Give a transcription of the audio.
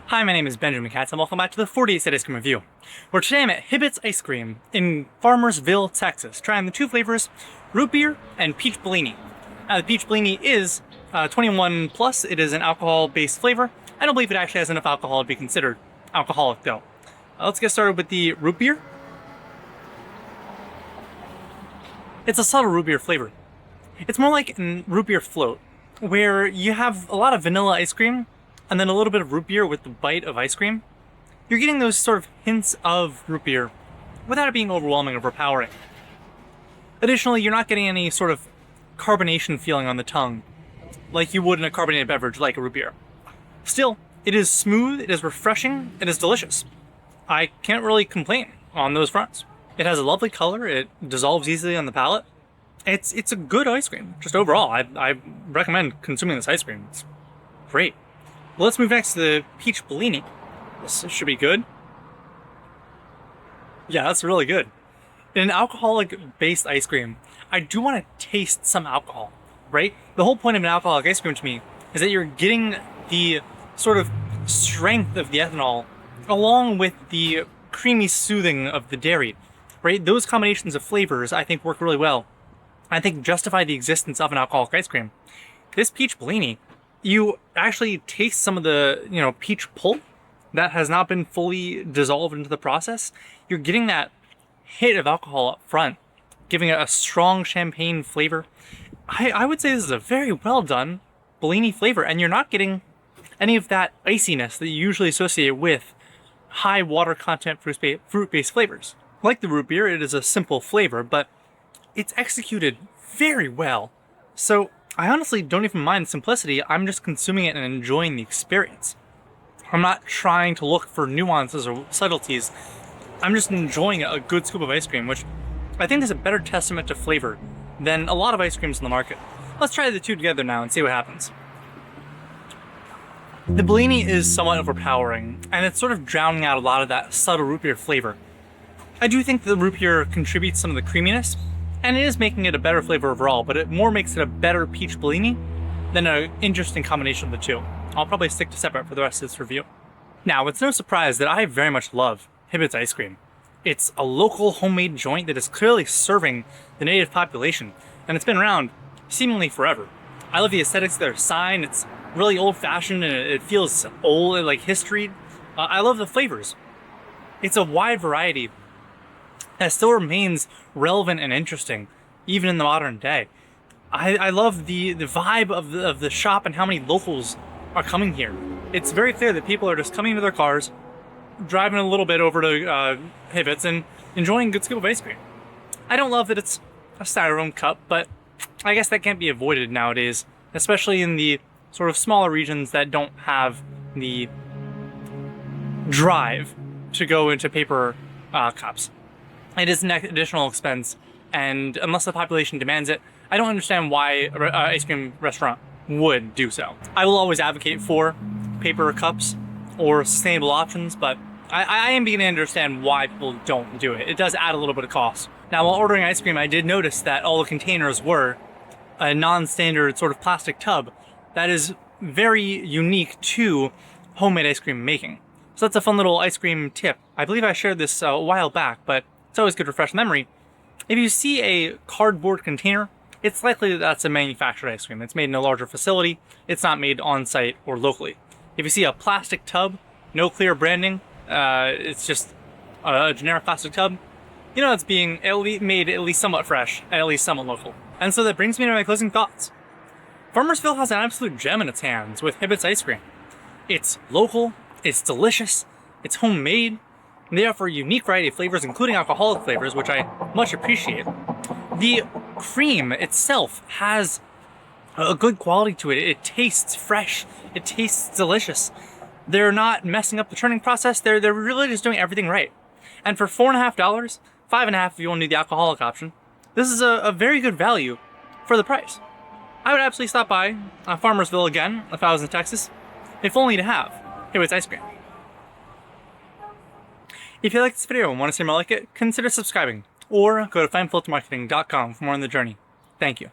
Hi, my name is Benjamin Katz, and welcome back to the 48 Cent Ice Cream Review, where today I'm at Hibbitts Ice Cream in Farmersville, Texas, trying the two flavors, root beer and peach Bellini. Now, the peach Bellini is 21 plus. It is an alcohol-based flavor. I don't believe it actually has enough alcohol to be considered alcoholic, though. Let's get started with the root beer. It's a subtle root beer flavor. It's more like a root beer float, where you have a lot of vanilla ice cream and then a little bit of root beer with the bite of ice cream. You're getting those sort of hints of root beer without it being overwhelming or overpowering. Additionally, you're not getting any sort of carbonation feeling on the tongue like you would in a carbonated beverage like a root beer. Still, it is smooth, it is refreshing, it is delicious. I can't really complain on those fronts. It has a lovely color, it dissolves easily on the palate. It's a good ice cream, just overall. I recommend consuming this ice cream. It's great. Well, let's move next to the peach Bellini. This should be good. Yeah, that's really good. In an alcoholic-based ice cream, I do want to taste some alcohol, right? The whole point of an alcoholic ice cream to me is that you're getting the sort of strength of the ethanol along with the creamy soothing of the dairy, right? Those combinations of flavors I think work really well. I think justify the existence of an alcoholic ice cream. This peach Bellini, you actually taste some of the, peach pulp that has not been fully dissolved into the process. You're getting that hit of alcohol up front, giving it a strong champagne flavor. I would say this is a very well done Bellini flavor, and you're not getting any of that iciness that you usually associate with high water content fruit-based flavors. Like the root beer, it is a simple flavor, but it's executed very well. So I honestly don't even mind simplicity. I'm just consuming it and enjoying the experience. I'm not trying to look for nuances or subtleties. I'm just enjoying a good scoop of ice cream, which I think is a better testament to flavor than a lot of ice creams in the market. Let's try the two together now and see what happens. The Bellini is somewhat overpowering, and it's sort of drowning out a lot of that subtle root beer flavor. I do think the root beer contributes some of the creaminess, and it is making it a better flavor overall, but it more makes it a better peach Bellini than an interesting combination of the two. I'll probably stick to separate for the rest of this review. Now, it's no surprise that I very much love Hibbitts ice cream. It's a local homemade joint that is clearly serving the native population, and it's been around seemingly forever. I love the aesthetics of their sign. It's really old-fashioned and it feels old, like history. I love the flavors. It's a wide variety that still remains relevant and interesting, even in the modern day. I love the vibe of the shop and how many locals are coming here. It's very clear that people are just coming to their cars, driving a little bit over to Hibbitts and enjoying a good scoop of ice cream. I don't love that it's a styrofoam cup, but I guess that can't be avoided nowadays, especially in the sort of smaller regions that don't have the drive to go into paper cups. It is an additional expense, and unless the population demands it, I don't understand why an ice cream restaurant would do so. I will always advocate for paper cups or sustainable options, but I am beginning to understand why people don't do it. It does add a little bit of cost. Now, while ordering ice cream, I did notice that all the containers were a non-standard sort of plastic tub that is very unique to homemade ice cream making. So that's a fun little ice cream tip. I believe I shared this a while back, but it's always good to refresh memory. If you see a cardboard container, it's likely that that's a manufactured ice cream. It's made in a larger facility. It's not made on-site or locally. If you see a plastic tub, no clear branding, it's just a generic plastic tub, you know it's being made at least somewhat fresh and at least somewhat local. And so that brings me to my closing thoughts. Farmersville has an absolute gem in its hands with Hibbitts ice cream. It's local, it's delicious, it's homemade, and they offer a unique variety of flavors, including alcoholic flavors, which I much appreciate. The cream itself has a good quality to it. It tastes fresh, it tastes delicious. They're not messing up the churning process, they're really just doing everything right. And for $4.50, $5.50 if you want to do the alcoholic option, this is a very good value for the price. I would absolutely stop by Farmersville again if I was in Texas, if only to have Hibbitts ice cream. If you like this video and want to see more like it, consider subscribing, or go to FineFilterMarketing.com for more on the journey. Thank you.